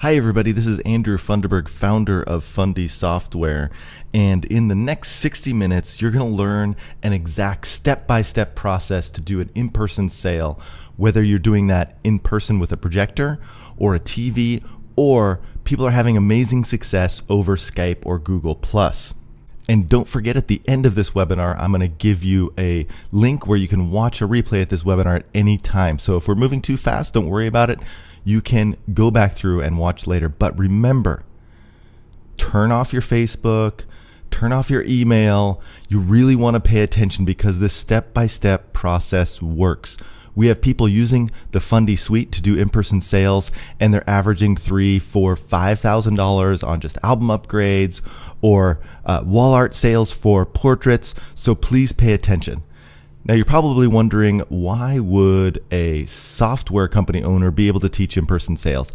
Hi everybody, this is Andrew Funderburg, founder of Fundy Software, and in the next 60 minutes you're going to learn an exact step-by-step process to do an in-person sale, whether you're doing that in person with a projector or a TV, or people are having amazing success over Skype or Google+. And don't forget, at the end of this webinar, I'm going to give you a link where you can watch a replay of this webinar at any time. So if we're moving too fast, don't worry about it. You can go back through and watch later. But remember, turn off your Facebook, turn off your email. You really want to pay attention because this step-by-step process works. We have people using the Fundy suite to do in-person sales, and they're averaging $3,000, $4,000, $5,000 on just album upgrades or wall art sales for portraits. So please pay attention. Now you're probably wondering, why would a software company owner be able to teach in-person sales?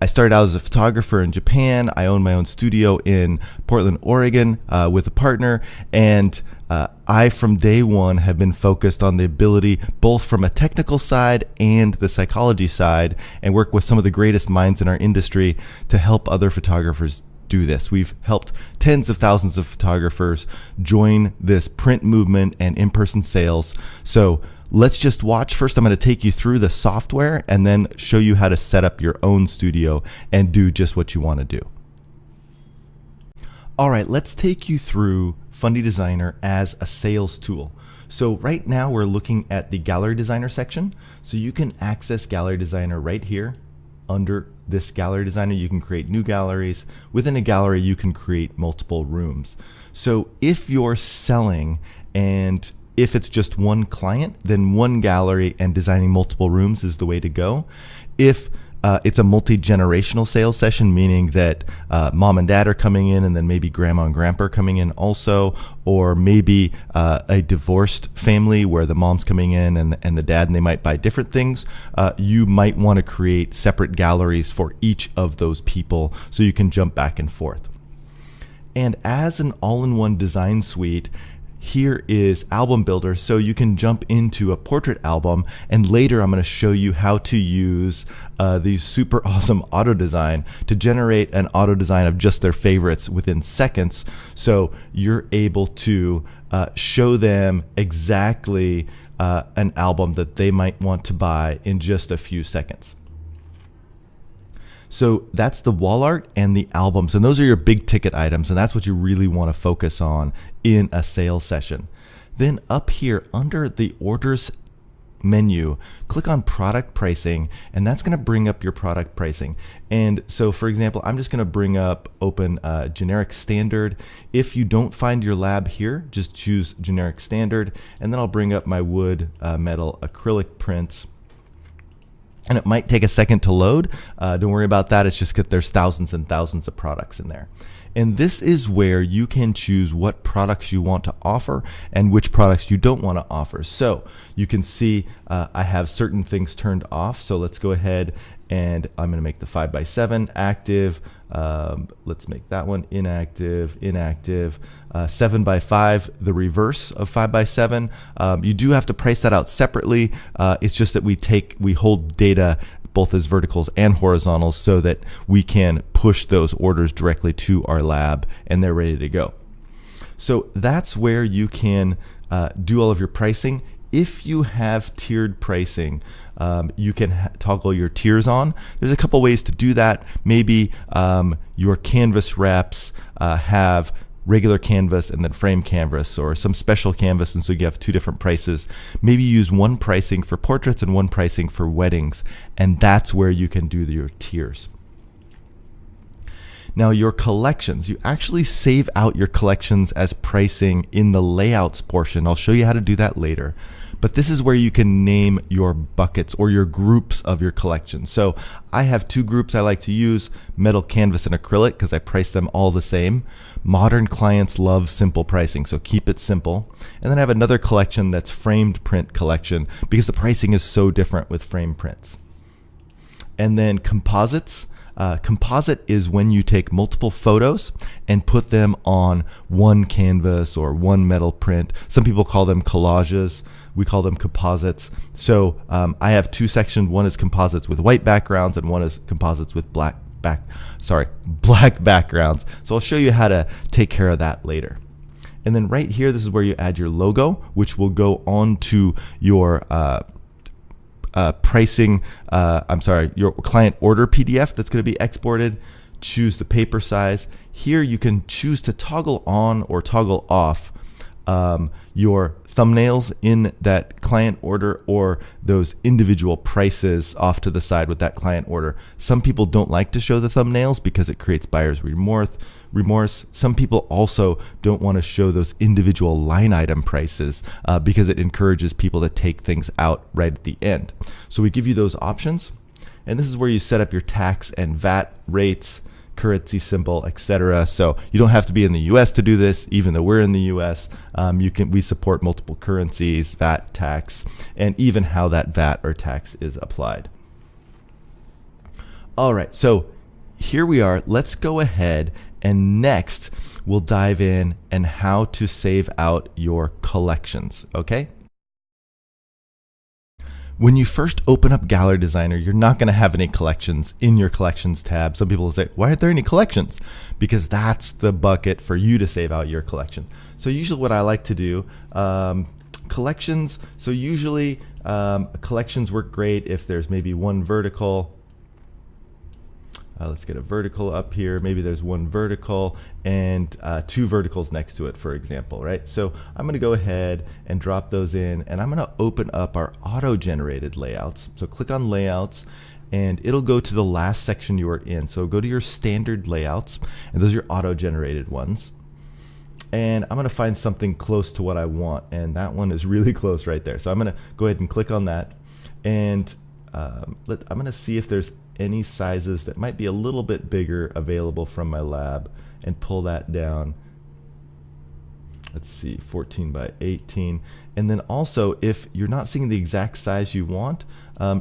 I started out as a photographer in Japan. I own my own studio in Portland, Oregon with a partner, and I from day one have been focused on the ability, both from a technical side and the psychology side, and work with some of the greatest minds in our industry to help other photographers do this. We've helped tens of thousands of photographers join this print movement and in-person sales. So let's just watch. First, I'm going to take you through the software and then show you how to set up your own studio and do just what you want to do. All right, let's take you through Fundy Designer as a sales tool. So right now we're looking at the Gallery Designer section. So you can access Gallery Designer right here. Under this Gallery Designer, you can create new galleries. Within a gallery, you can create multiple rooms. So if you're selling and if it's just one client, then one gallery and designing multiple rooms is the way to go. If it's a multi-generational sales session, meaning that mom and dad are coming in and then maybe grandma and grandpa are coming in also, or maybe a divorced family where the mom's coming in and the dad, and they might buy different things, you might want to create separate galleries for each of those people so you can jump back and forth. And as an all-in-one design suite, here is Album Builder, so you can jump into a portrait album, and later I'm going to show you how to use these super awesome auto design to generate an auto design of just their favorites within seconds, so you're able to show them exactly an album that they might want to buy in just a few seconds. So that's the wall art and the albums, and those are your big ticket items, and that's what you really want to focus on in a sales session. Then up here under the orders menu, click on product pricing, and that's going to bring up your product pricing. And so for example, I'm just going to open generic standard. If you don't find your lab here, just choose generic standard, and then I'll bring up my wood, metal, acrylic prints. And it might take a second to load. Don't worry about that. It's just that there's thousands and thousands of products in there. And this is where you can choose what products you want to offer and which products you don't want to offer. So you can see I have certain things turned off. So let's go ahead and I'm going to make the 5x7 active. Let's make that one inactive, inactive. 7x5, the reverse of 5x7. You do have to price that out separately. It's just that we hold data both as verticals and horizontals so that we can push those orders directly to our lab and they're ready to go. So that's where you can do all of your pricing. If you have tiered pricing, you can toggle your tiers on. There's a couple ways to do that. Maybe your canvas reps have regular canvas and then frame canvas, or some special canvas, and so you have two different prices. Maybe use one pricing for portraits and one pricing for weddings, and that's where you can do your tiers. Now your collections, you actually save out your collections as pricing in the layouts portion. I'll show you how to do that later. But this is where you can name your buckets or your groups of your collection. So I have two groups I like to use, metal, canvas, and acrylic, because I price them all the same. Modern clients love simple pricing, so keep it simple. And then I have another collection that's framed print collection, because the pricing is so different with framed prints. And then composites. Composite is when you take multiple photos and put them on one canvas or one metal print. Some people call them collages. We call them composites. So I have two sections. One is composites with white backgrounds and one is composites with black black backgrounds. So I'll show you how to take care of that later. And then right here, this is where you add your logo, which will go onto your your client order PDF that's going to be exported. Choose the paper size. Here you can choose to toggle on or toggle off your thumbnails in that client order, or those individual prices off to the side with that client order. Some people don't like to show the thumbnails because it creates buyer's remorse. Some people also don't want to show those individual line item prices because it encourages people to take things out right at the end. So we give you those options, and this is where you set up your tax and VAT rates, currency symbol, etc. So you don't have to be in the US to do this. Even though we're in the US, we support multiple currencies, VAT, tax, and even how that VAT or tax is applied. All right, so here we are. Let's go ahead and next we'll dive in and how to save out your collections, okay? When you first open up Gallery Designer, you're not going to have any collections in your collections tab. Some people will say, why aren't there any collections? Because that's the bucket for you to save out your collection. So usually what I like to do, collections, so usually collections work great if there's maybe one vertical. Let's get a vertical up here. Maybe there's one vertical and two verticals next to it, for example, right? So I'm going to go ahead and drop those in, and I'm going to open up our auto-generated layouts. So click on layouts, and it'll go to the last section you were in. So go to your standard layouts, and those are your auto-generated ones. And I'm going to find something close to what I want, and that one is really close right there. So I'm going to go ahead and click on that, and I'm going to see if there's any sizes that might be a little bit bigger available from my lab and pull that down. Let's see, 14 by 18. And then also, if you're not seeing the exact size you want,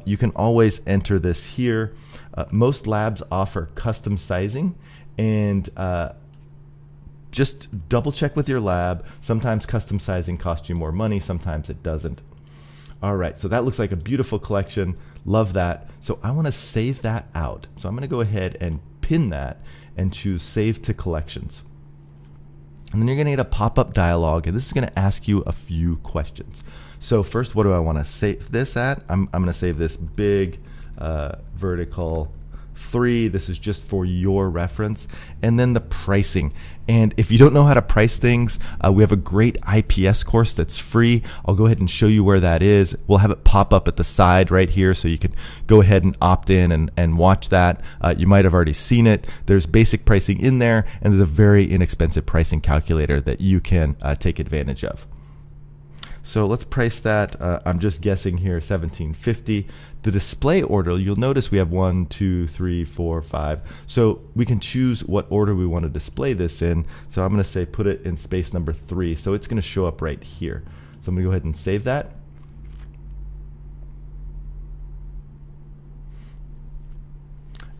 you can always enter this here. Most labs offer custom sizing, and just double check with your lab. Sometimes custom sizing costs you more money, sometimes it doesn't. All right, so that looks like a beautiful collection. Love that. So I want to save that out. So I'm going to go ahead and pin that and choose Save to Collections. And then you're going to get a pop-up dialog, and this is going to ask you a few questions. So first, what do I want to save this at? I'm going to save this big vertical 3. This is just for your reference. And then the pricing. And if you don't know how to price things, we have a great IPS course that's free. I'll go ahead and show you where that is. We'll have it pop up at the side right here, so you can go ahead and opt in and watch that. You might have already seen it. There's basic pricing in there, and there's a very inexpensive pricing calculator that you can take advantage of. So let's price that. I'm just guessing here, $17.50. The display order, you'll notice we have 1, 2, 3, 4, 5. So we can choose what order we want to display this in. So I'm going to say put it in space number 3. So it's going to show up right here. So I'm going to go ahead and save that.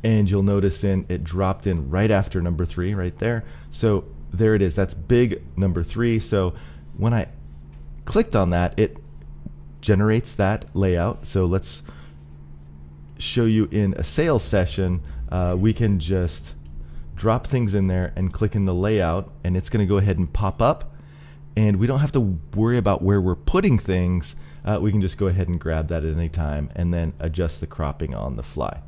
And you'll notice it dropped in right after number 3 right there. So there it is. That's big number 3. So when I clicked on that, it generates that layout. So let's show you in a sales session. We can just drop things in there and click in the layout, and it's going to go ahead and pop up, and we don't have to worry about where we're putting things. We can just go ahead and grab that at any time and then adjust the cropping on the fly.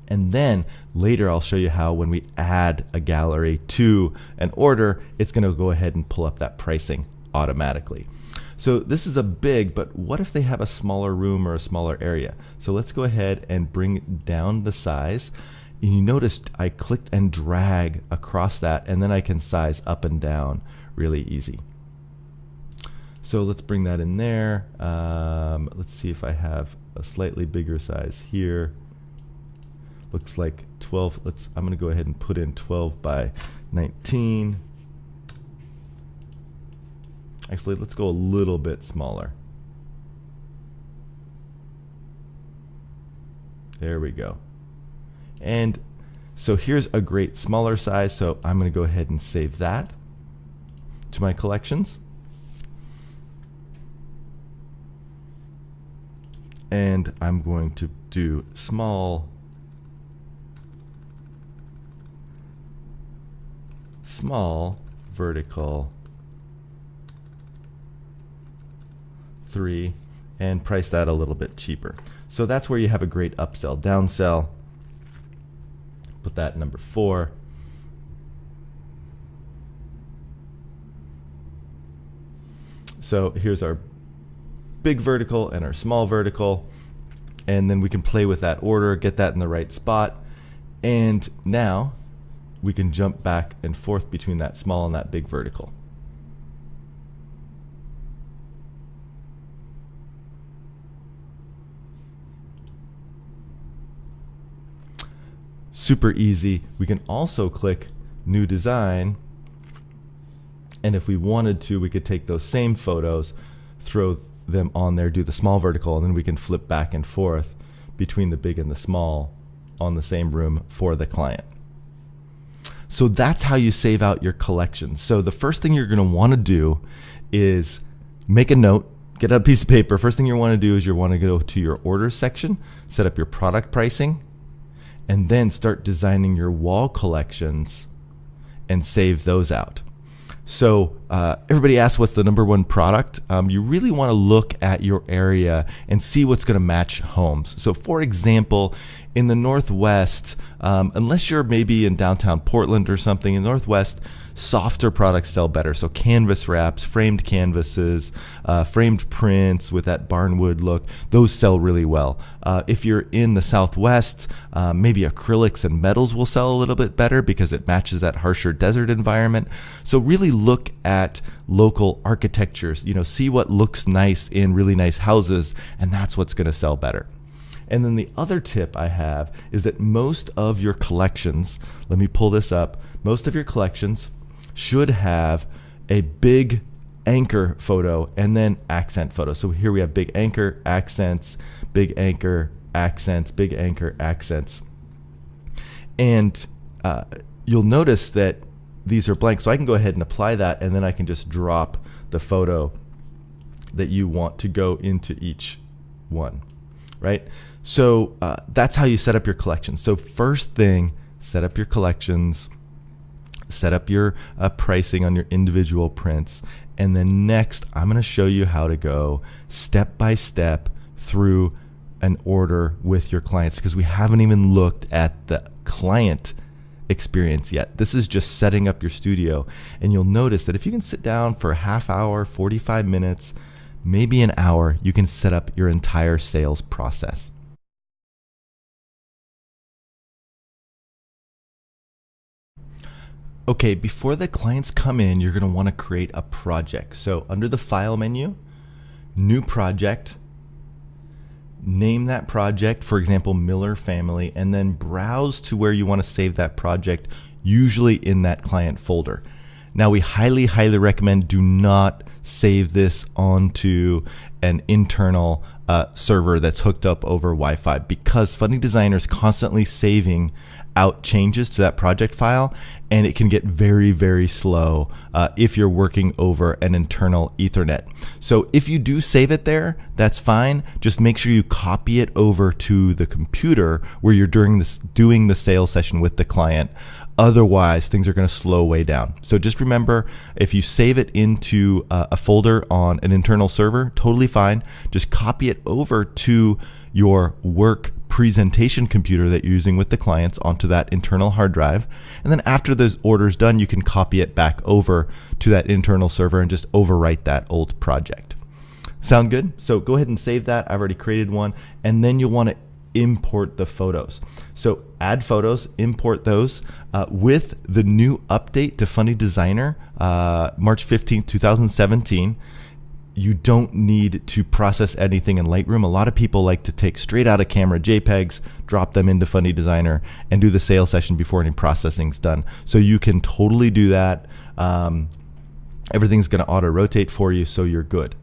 And then later I'll show you how when we add a gallery to an order, it's going to go ahead and pull up that pricing automatically. So this is a big, but what if they have a smaller room or a smaller area? So let's go ahead and bring down the size. And you noticed I clicked and drag across that, and then I can size up and down really easy. So let's bring that in there. Let's see if I have a slightly bigger size here. Looks like 12. I'm going to go ahead and put in 12 by 19. Actually, let's go a little bit smaller. There we go. And so here's a great smaller size, so I'm going to go ahead and save that to my collections. And I'm going to do small small, vertical, 3, and price that a little bit cheaper. So that's where you have a great upsell, downsell. Put that number 4. So here's our big vertical and our small vertical, and then we can play with that order, get that in the right spot, and now we can jump back and forth between that small and that big vertical. Super easy. We can also click New Design, and if we wanted to, we could take those same photos, throw them on there, do the small vertical, and then we can flip back and forth between the big and the small on the same room for the client. So that's how you save out your collection. So the first thing you're going to want to do is make a note, get out a piece of paper. First thing you want to do is you want to go to your orders section, set up your product pricing, and then start designing your wall collections and save those out. So everybody asks what's the number one product. You really want to look at your area and see what's going to match homes. So for example, in the Northwest, unless you're maybe in downtown Portland or something, in the Northwest, softer products sell better. So canvas wraps, framed canvases, framed prints with that barnwood look, those sell really well. If you're in the Southwest, maybe acrylics and metals will sell a little bit better because it matches that harsher desert environment. So really look at local architectures, see what looks nice in really nice houses, and that's what's going to sell better. And then the other tip I have is that most of your collections, let me pull this up, most of your collections should have a big anchor photo and then accent photo. So here we have big anchor, accents, big anchor, accents, big anchor, accents. And you'll notice that these are blank. So I can go ahead and apply that, and then I can just drop the photo that you want to go into each one, right? So that's how you set up your collection. So first thing, set up your collections, set up your pricing on your individual prints, and then next I'm going to show you how to go step by step through an order with your clients, because we haven't even looked at the client experience yet. This is just setting up your studio, and you'll notice that if you can sit down for a half hour, 45 minutes, maybe an hour, you can set up your entire sales process. Okay, before the clients come in, you're going to want to create a project. So under the File menu, New Project, name that project, for example, Miller Family, and then browse to where you want to save that project, usually in that client folder. Now, we highly, highly recommend do not save this onto an internal server that's hooked up over Wi-Fi, because Fundy Designer is constantly saving out changes to that project file, and it can get very, very slow if you're working over an internal Ethernet. So if you do save it there, that's fine. Just make sure you copy it over to the computer where you're doing the sales session with the client. Otherwise, things are going to slow way down. So just remember, if you save it into a folder on an internal server, totally fine. Just copy it over to your work presentation computer that you're using with the clients onto that internal hard drive. And then after those orders done, you can copy it back over to that internal server and just overwrite that old project. Sound good? So go ahead and save that. I've already created one. And then you'll want to import the photos. So add photos, import those. With the new update to Fundy Designer, March 15th, 2017, you don't need to process anything in Lightroom. A lot of people like to take straight out of camera JPEGs, drop them into Fundy Designer, and do the sales session before any processing's done. So you can totally do that. Everything's going to auto rotate for you, so you're good.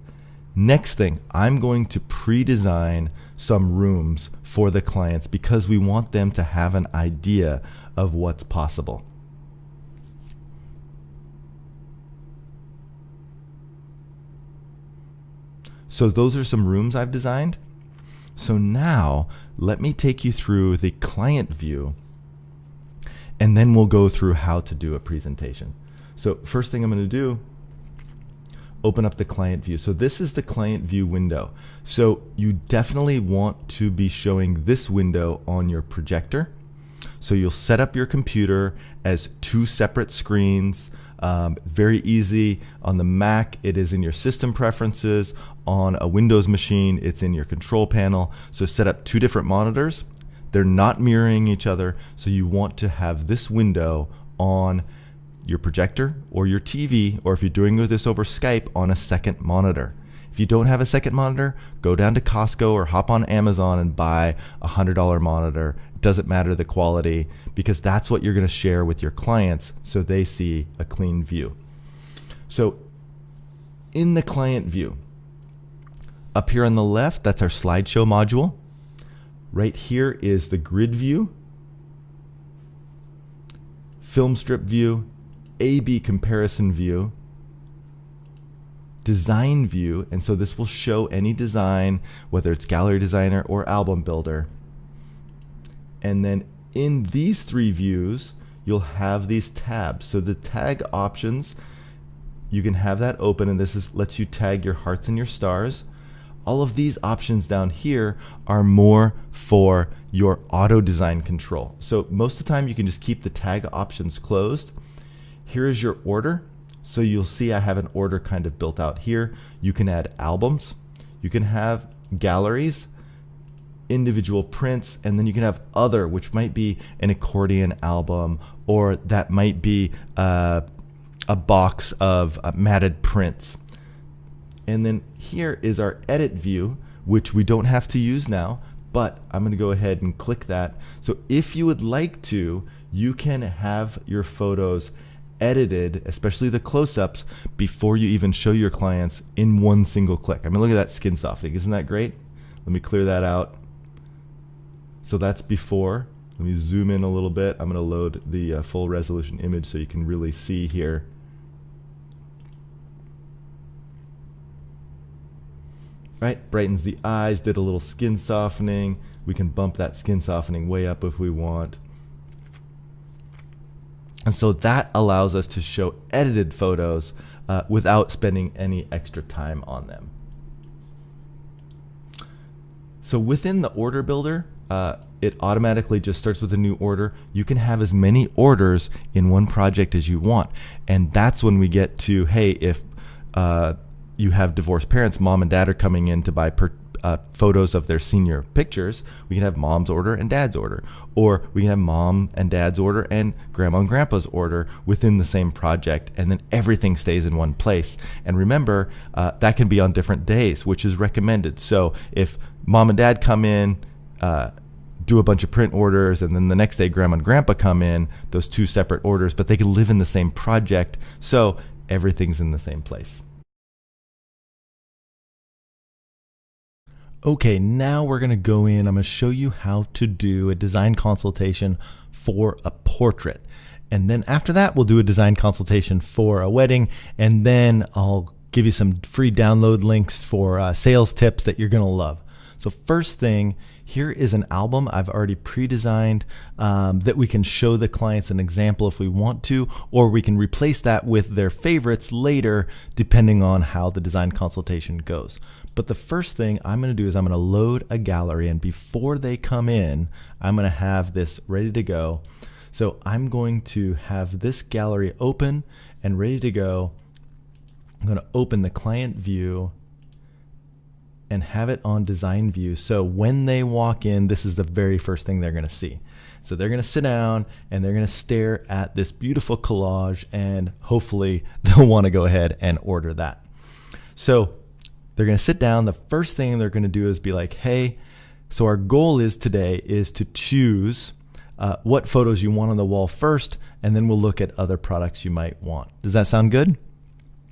Next thing, I'm going to pre-design some rooms for the clients because we want them to have an idea of what's possible. So those are some rooms I've designed. So now let me take you through the client view and then we'll go through how to do a presentation. So first thing I'm going to do, open up the client view. So this is the client view window. So you definitely want to be showing this window on your projector. So you'll set up your computer as 2 separate screens. Very easy. On the Mac, it is in your system preferences. On a Windows machine, it's in your control panel. So set up 2 different monitors. They're not mirroring each other. So you want to have this window on your projector or your TV, or if you're doing this over Skype, on a second monitor. If you don't have a second monitor, go down to Costco or hop on Amazon and buy a $100 monitor. It doesn't matter the quality, because that's what you're going to share with your clients so they see a clean view. So in the client view, up here on the left, that's our slideshow module. Right here is the grid view, film strip view, A/B comparison view, design view, and so this will show any design, whether it's gallery designer or album builder. And then in these 3 views, you'll have these tabs. So the tag options, you can have that open, and this lets you tag your hearts and your stars. All of these options down here are more for your auto design control. So most of the time you can just keep the tag options closed. Here is your order. So you'll see I have an order kind of built out here. You can add albums, you can have galleries, individual prints, and then you can have other, which might be an accordion album, or that might be a box of matted prints. And then here is our edit view, which we don't have to use now, but I'm going to go ahead and click that. So if you would like to, you can have your photos edited, especially the close-ups, before you even show your clients in one single click. I mean, look at that skin softening. Isn't that great? Let me clear that out. So that's before. Let me zoom in a little bit. I'm going to load the full resolution image so you can really see here. Right, brightens the eyes, did a little skin softening. We can bump that skin softening way up if we want. And so that allows us to show edited photos without spending any extra time on them. So within the order builder, it automatically just starts with a new order. You can have as many orders in one project as you want. And that's when we get to, hey, if you have divorced parents, mom and dad are coming in to buy photos of their senior pictures, we can have mom's order and dad's order. Or we can have mom and dad's order and grandma and grandpa's order within the same project, and then everything stays in one place. And remember, that can be on different days, which is recommended. So if mom and dad come in, do a bunch of print orders, and then the next day grandma and grandpa come in, those 2 separate orders, but they can live in the same project, so everything's in the same place. Okay, now we're going to go in. I'm going to show you how to do a design consultation for a portrait. And then after that, we'll do a design consultation for a wedding. And then I'll give you some free download links for sales tips that you're going to love. So first thing, here is an album I've already pre-designed that we can show the clients an example if we want to, or we can replace that with their favorites later, depending on how the design consultation goes. But the first thing I'm going to do is I'm going to load a gallery, and before they come in, I'm going to have this ready to go. So I'm going to have this gallery open and ready to go. I'm going to open the client view and have it on design view. So when they walk in, this is the very first thing they're going to see. So they're going to sit down and they're going to stare at this beautiful collage, and hopefully they'll want to go ahead and order that. So they're going to sit down. The first thing they're going to do is be like, hey, so our goal is today is to choose what photos you want on the wall first, and then we'll look at other products you might want. Does that sound good?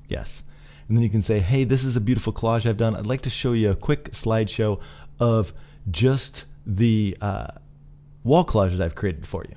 Yes. And then you can say, hey, this is a beautiful collage I've done. I'd like to show you a quick slideshow of just the wall collages I've created for you.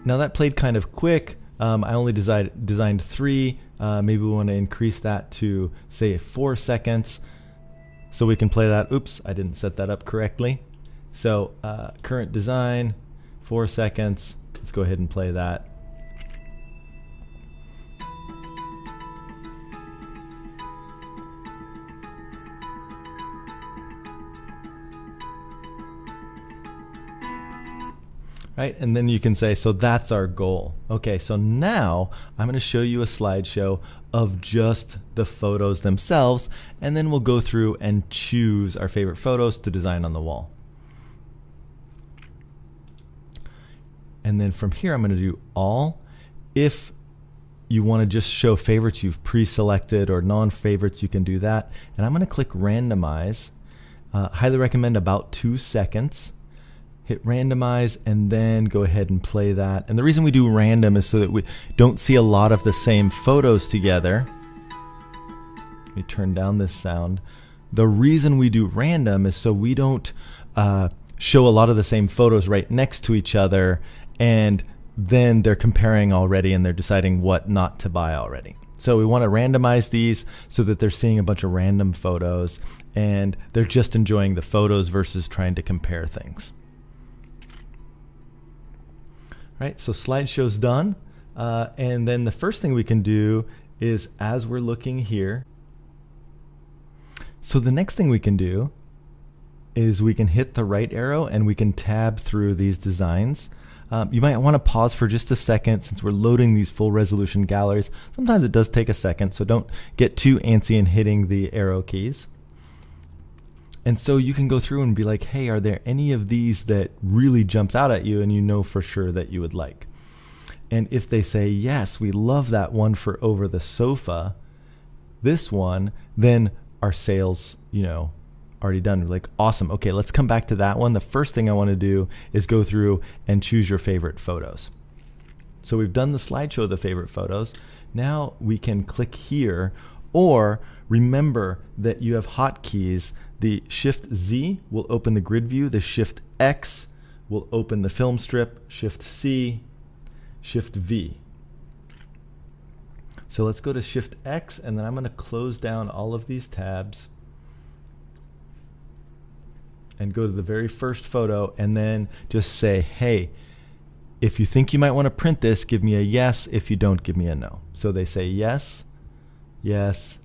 Now that played kind of quick. I only designed 3. Maybe we want to increase that to say 4 seconds so we can play that. Oops, I didn't set that up correctly. So current design, 4 seconds. Let's go ahead and play that. Right, and then you can say, so that's our goal. Okay, so now I'm going to show you a slideshow of just the photos themselves, and then we'll go through and choose our favorite photos to design on the wall. And then from here, I'm going to do all. If you want to just show favorites you've pre-selected or non-favorites, you can do that. And I'm going to click randomize. Highly recommend about 2 seconds. Hit randomize and then go ahead and play that. And the reason we do random is so that we don't see a lot of the same photos together. Let me turn down this sound. The reason we do random is so we don't show a lot of the same photos right next to each other, and then they're comparing already and they're deciding what not to buy already. So we want to randomize these so that they're seeing a bunch of random photos and they're just enjoying the photos versus trying to compare things. Right, so slideshow's done, and then the first thing we can do is, as we're looking here, so the next thing we can do is we can hit the right arrow and we can tab through these designs. You might want to pause for just a second since we're loading these full resolution galleries. Sometimes it does take a second, so don't get too antsy in hitting the arrow keys. And so you can go through and be like, hey, are there any of these that really jumps out at you and you know for sure that you would like? And if they say, yes, we love that one for over the sofa, this one, then our sales, already done. We're like, awesome. Okay, let's come back to that one. The first thing I want to do is go through and choose your favorite photos. So we've done the slideshow of the favorite photos. Now we can click here, or remember that you have hotkeys. The Shift Z will open the grid view. The Shift X will open the film strip. Shift C, Shift V. So let's go to Shift X, and then I'm going to close down all of these tabs and go to the very first photo, and then just say, hey, if you think you might want to print this, give me a yes. If you don't, give me a no. So they say yes, yes,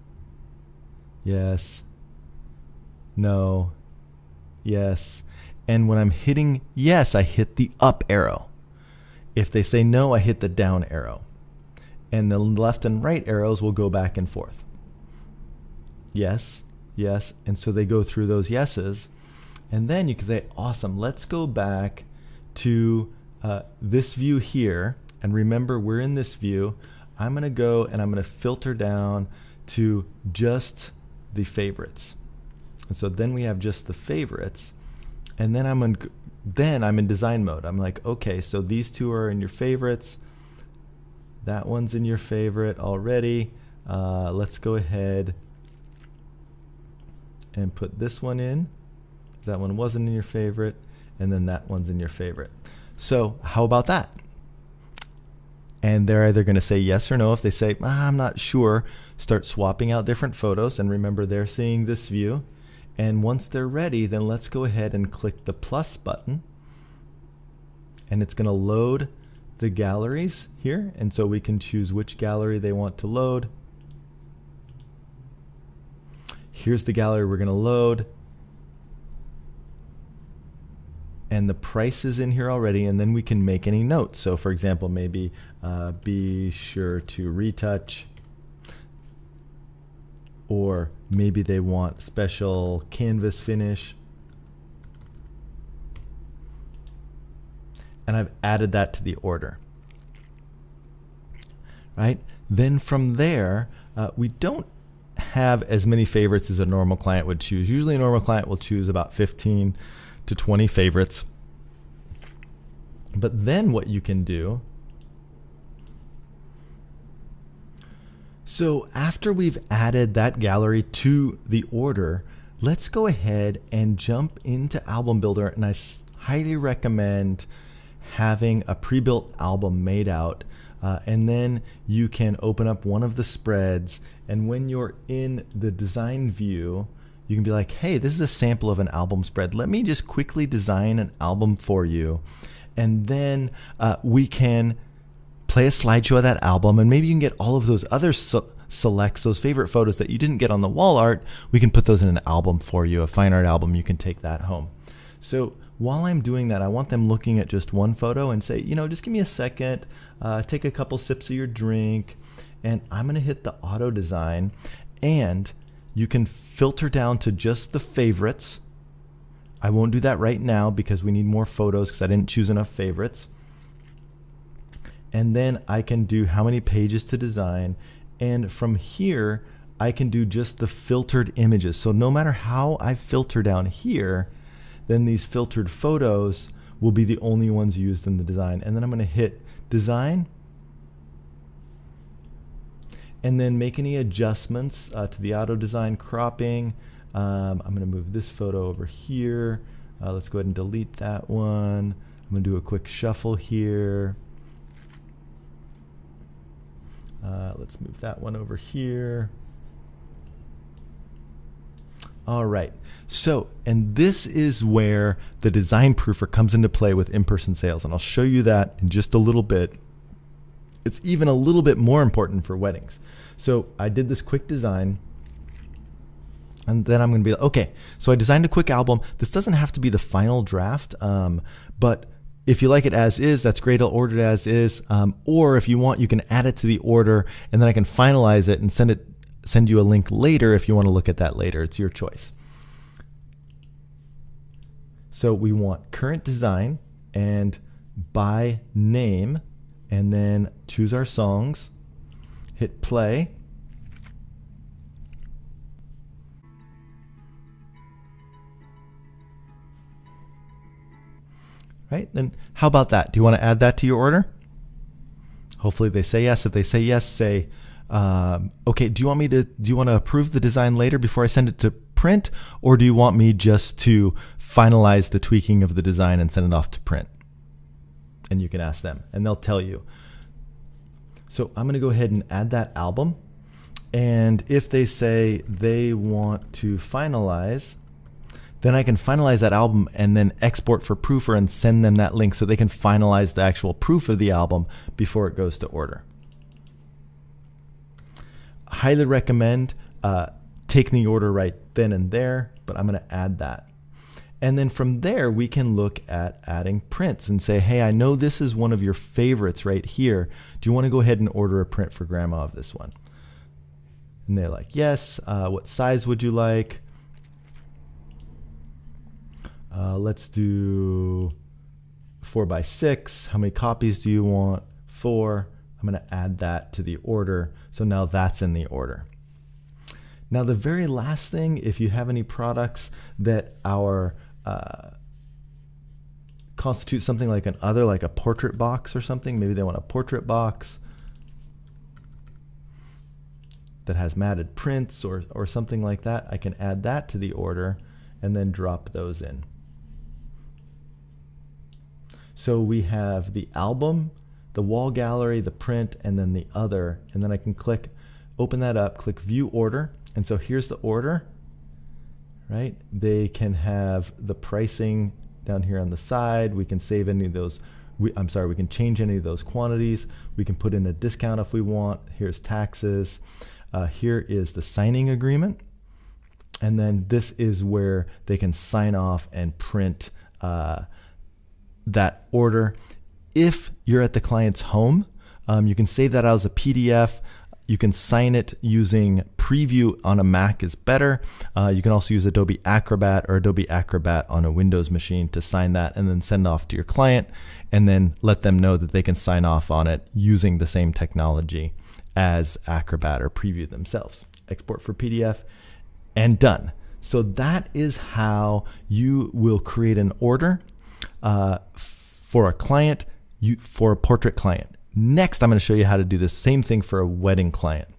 yes, no, yes. And when I'm hitting yes, I hit the up arrow. If they say no, I hit the down arrow. And the left and right arrows will go back and forth. Yes, yes. And so they go through those yeses. And then you can say, awesome, let's go back to this view here. And remember, we're in this view. I'm going to go and I'm going to filter down to just the favorites. And so then we have just the favorites, and then I'm in design mode. I'm like, okay, so these two are in your favorites. That one's in your favorite already. Let's go ahead and put this one in. That one wasn't in your favorite, and then that one's in your favorite. So how about that? And they're either going to say yes or no. If they say, I'm not sure, start swapping out different photos, and remember they're seeing this view. And once they're ready, then let's go ahead and click the plus button. And it's going to load the galleries here. And so we can choose which gallery they want to load. Here's the gallery we're going to load. And the price is in here already. And then we can make any notes. So for example, maybe be sure to retouch. Or maybe they want special canvas finish. And I've added that to the order. Right? Then from there, we don't have as many favorites as a normal client would choose. Usually a normal client will choose about 15 to 20 favorites. But then what you can do, so after we've added that gallery to the order, let's go ahead and jump into Album Builder, and I highly recommend having a pre-built album made out, and then you can open up one of the spreads, and when you're in the design view, you can be like, hey, this is a sample of an album spread. Let me just quickly design an album for you. And then we can play a slideshow of that album, and maybe you can get all of those other selects, those favorite photos that you didn't get on the wall art. We can put those in an album for you, a fine art album. You can take that home. So while I'm doing that, I want them looking at just one photo and say, just give me a second, take a couple sips of your drink, and I'm going to hit the auto design, and you can filter down to just the favorites. I won't do that right now because we need more photos because I didn't choose enough favorites. And then I can do how many pages to design. And from here, I can do just the filtered images. So no matter how I filter down here, then these filtered photos will be the only ones used in the design. And then I'm going to hit design, and then make any adjustments to the auto design cropping. I'm going to move this photo over here. Let's go ahead and delete that one. I'm going to do a quick shuffle here. Let's move that one over here. All right. So, and this is where the design proofer comes into play with in-person sales. And I'll show you that in just a little bit. It's even a little bit more important for weddings. So I did this quick design, and then I'm going to be like, okay, so I designed a quick album. This doesn't have to be the final draft, but if you like it as is, that's great. I'll order it as is. Or if you want, you can add it to the order, and then I can finalize it and send you a link later if you want to look at that later. It's your choice. So we want current design and by name, and then choose our songs, hit play. Right, then how about that? Do you want to add that to your order? Hopefully they say yes. If they say yes, say, okay, do you want to approve the design later before I send it to print, or do you want me just to finalize the tweaking of the design and send it off to print? And you can ask them, and they'll tell you. So I'm going to go ahead and add that album, and if they say they want to finalize, then I can finalize that album and then export for proofer and send them that link so they can finalize the actual proof of the album before it goes to order. Highly recommend taking the order right then and there, but I'm going to add that. And then from there, we can look at adding prints and say, hey, I know this is one of your favorites right here. Do you want to go ahead and order a print for grandma of this one? And they're like, yes. What size would you like? Let's do 4x6. How many copies do you want? 4. I'm going to add that to the order. So now that's in the order. Now the very last thing, if you have any products that are constitute something like an other, like a portrait box or something, maybe they want a portrait box that has matted prints or something like that, I can add that to the order and then drop those in. So we have the album, the wall gallery, the print, and then the other, and then I can click, open that up, click view order, and so here's the order, right? They can have the pricing down here on the side. We can save any of those, we can change any of those quantities. We can put in a discount if we want. Here's taxes. Here is the signing agreement. And then this is where they can sign off and print that order. If you're at the client's home, you can save that as a PDF. You can sign it using Preview on a Mac is better. You can also use Adobe Acrobat or Adobe Acrobat on a Windows machine to sign that and then send off to your client and then let them know that they can sign off on it using the same technology as Acrobat or Preview themselves. Export for PDF and done. So that is how you will create an order for a client, for a portrait client. Next, I'm going to show you how to do the same thing for a wedding client.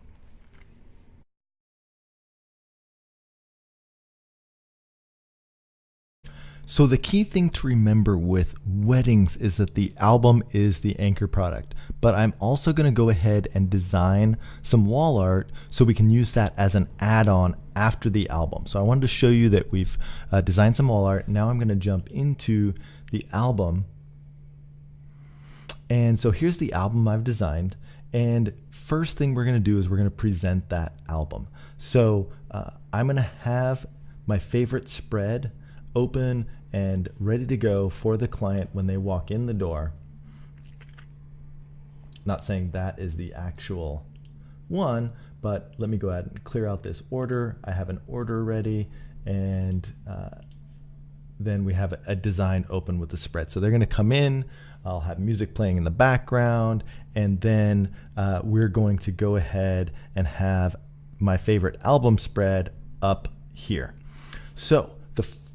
So the key thing to remember with weddings is that the album is the anchor product, but I'm also going to go ahead and design some wall art so we can use that as an add-on after the album. So I wanted to show you that we've designed some wall art. Now I'm going to jump into the album. And so here's the album I've designed. And first thing we're going to do is we're going to present that album. So I'm going to have my favorite spread open and ready to go for the client when they walk in the door. Not saying that is the actual one, but let me go ahead and clear out this order. I have an order ready, and then we have a design open with the spread. So they're going to come in, I'll have music playing in the background, and then we're going to go ahead and have my favorite album spread up here. So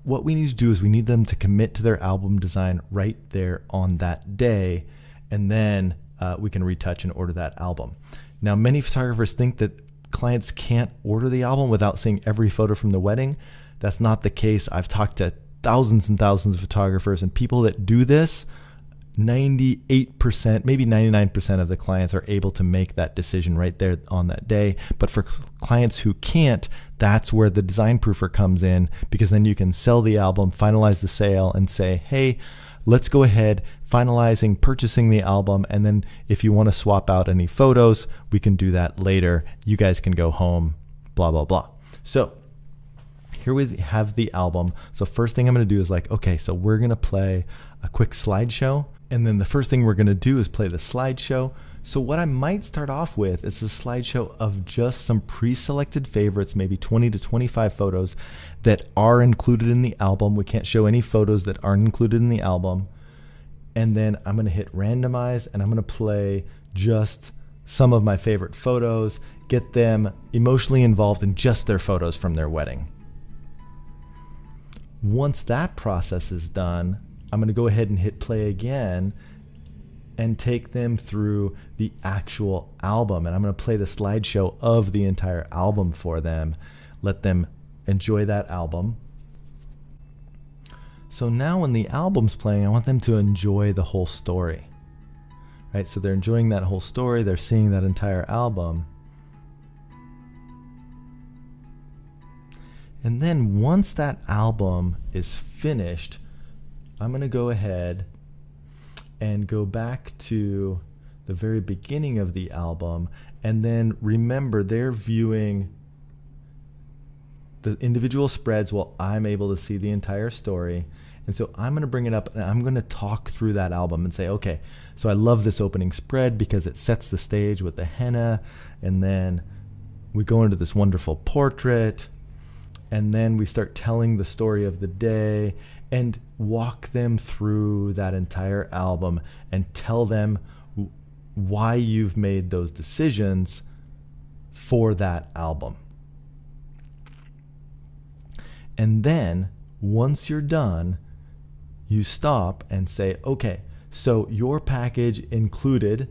what we need to do is we need them to commit to their album design right there on that day, and then we can retouch and order that album. Now, many photographers think that clients can't order the album without seeing every photo from the wedding. That's not the case. I've talked to thousands and thousands of photographers, and people that do this, 98%, maybe 99% of the clients are able to make that decision right there on that day. But for clients who can't, that's where the design proofer comes in, because then you can sell the album, finalize the sale, and say, hey, let's go ahead, purchasing the album, and then if you want to swap out any photos, we can do that later. You guys can go home, blah, blah, blah. So here we have the album. So first thing I'm going to do is okay, so we're going to play a quick slideshow. And then the first thing we're going to do is play the slideshow. So what I might start off with is a slideshow of just some pre-selected favorites, maybe 20 to 25 photos that are included in the album. We can't show any photos that aren't included in the album. And then I'm going to hit randomize, and I'm going to play just some of my favorite photos, get them emotionally involved in just their photos from their wedding. Once that process is done, I'm going to go ahead and hit play again and take them through the actual album. And I'm going to play the slideshow of the entire album for them, let them enjoy that album. So now when the album's playing, I want them to enjoy the whole story, right? So they're enjoying that whole story. They're seeing that entire album. And then once that album is finished, I'm going to go ahead and go back to the very beginning of the album, and then remember they're viewing the individual spreads while I'm able to see the entire story. And so I'm going to bring it up and I'm going to talk through that album and say, okay, so I love this opening spread because it sets the stage with the henna, and then we go into this wonderful portrait, and then we start telling the story of the day and walk them through that entire album and tell them why you've made those decisions for that album. And then once you're done, you stop and say, okay, so your package included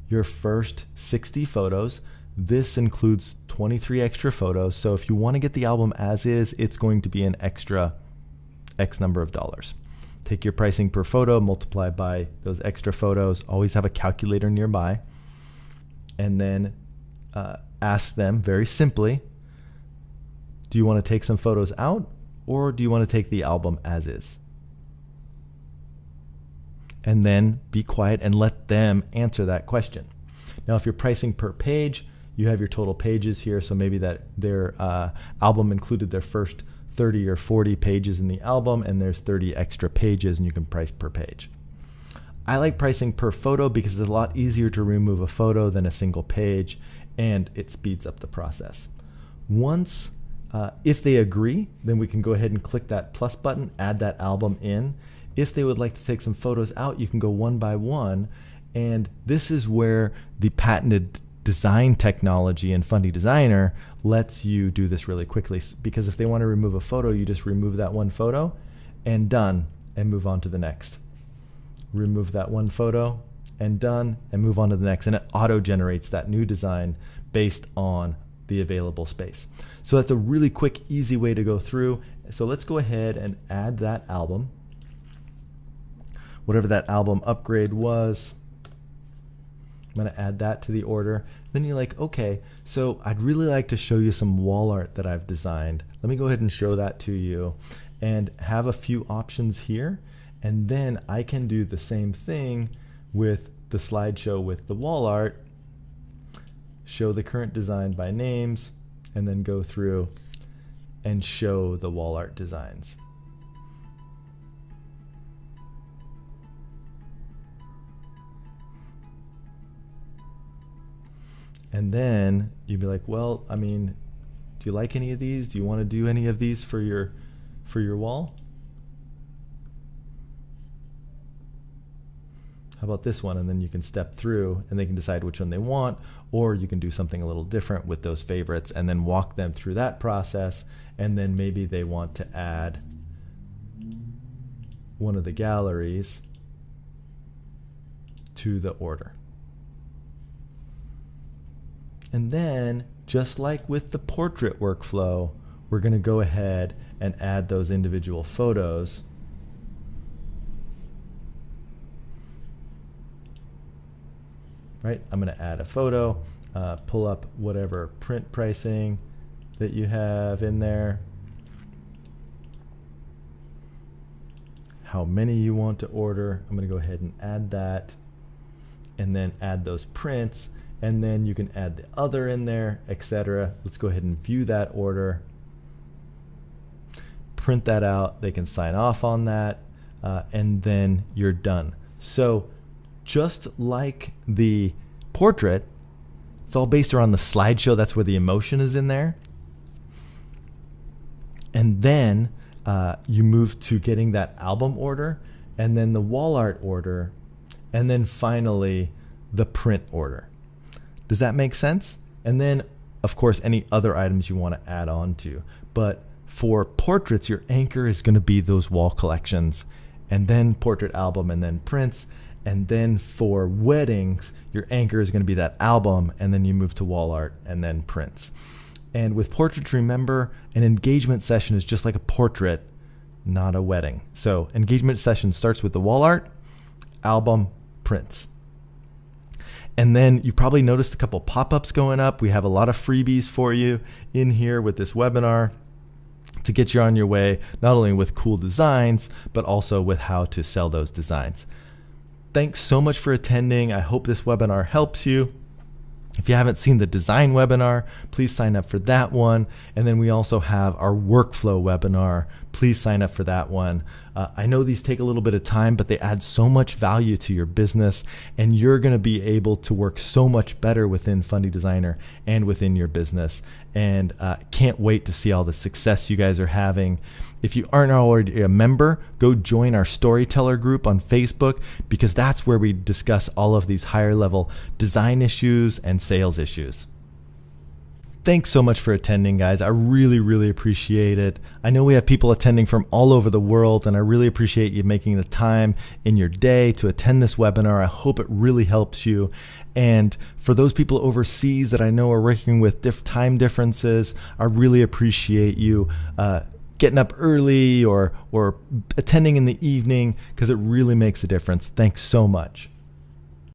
your first 60 photos. This includes 23 extra photos. So if you want to get the album as is, it's going to be an extra X number of dollars. Take your pricing per photo, multiply by those extra photos. Always have a calculator nearby. And then ask them very simply, do you want to take some photos out, or do you want to take the album as is? And then be quiet and let them answer that question. Now, if you're pricing per page, you have your total pages here. So maybe that their album included their first 30 or 40 pages in the album, and there's 30 extra pages, and you can price per page. I like pricing per photo because it's a lot easier to remove a photo than a single page, and it speeds up the process. Once, if they agree, then we can go ahead and click that plus button, add that album in. If they would like to take some photos out, you can go one by one, and this is where the patented design technology in Fundy Designer lets you do this really quickly, because if they want to remove a photo, you just remove that one photo and done, and move on to the next. Remove that one photo and done, and move on to the next, and it auto generates that new design based on the available space. So that's a really quick, easy way to go through. So let's go ahead and add that album. Whatever that album upgrade was, I'm going to add that to the order. Then you're like, okay, so I'd really like to show you some wall art that I've designed. Let me go ahead and show that to you and have a few options here. And then I can do the same thing with the slideshow with the wall art, show the current design by names, and then go through and show the wall art designs. And then you'd be like, well, I mean, do you like any of these? Do you want to do any of these for your wall? How about this one? And then you can step through and they can decide which one they want, or you can do something a little different with those favorites and then walk them through that process. And then maybe they want to add one of the galleries to the order. And then, just like with the portrait workflow, we're going to go ahead and add those individual photos. Right? I'm going to add a photo, pull up whatever print pricing that you have in there, how many you want to order. I'm going to go ahead and add that, and then add those prints. And then you can add the other in there, etc. Let's go ahead and view that order. Print that out. They can sign off on that, and then you're done. So just like the portrait, it's all based around the slideshow. That's where the emotion is in there. And then you move to getting that album order, and then the wall art order, and then finally the print order. Does that make sense? And then, of course, any other items you want to add on to. But for portraits, your anchor is going to be those wall collections, and then portrait album, and then prints. And then for weddings, your anchor is going to be that album, and then you move to wall art, and then prints. And with portraits, remember, an engagement session is just like a portrait, not a wedding. So engagement session starts with the wall art, album, prints. And then you probably noticed a couple pop-ups going up. We have a lot of freebies for you in here with this webinar to get you on your way, not only with cool designs, but also with how to sell those designs. Thanks so much for attending. I hope this webinar helps you. If you haven't seen the design webinar, please sign up for that one. And then we also have our workflow webinar. Please sign up for that one. I know these take a little bit of time, but they add so much value to your business, and you're going to be able to work so much better within Fundy Designer and within your business. And can't wait to see all the success you guys are having. If you aren't already a member, go join our storyteller group on Facebook, because that's where we discuss all of these higher level design issues and sales issues. Thanks so much for attending, guys. I really, really appreciate it. I know we have people attending from all over the world, and I really appreciate you making the time in your day to attend this webinar. I hope it really helps you. And for those people overseas that I know are working with time differences, I really appreciate you getting up early or attending in the evening, because it really makes a difference. Thanks so much.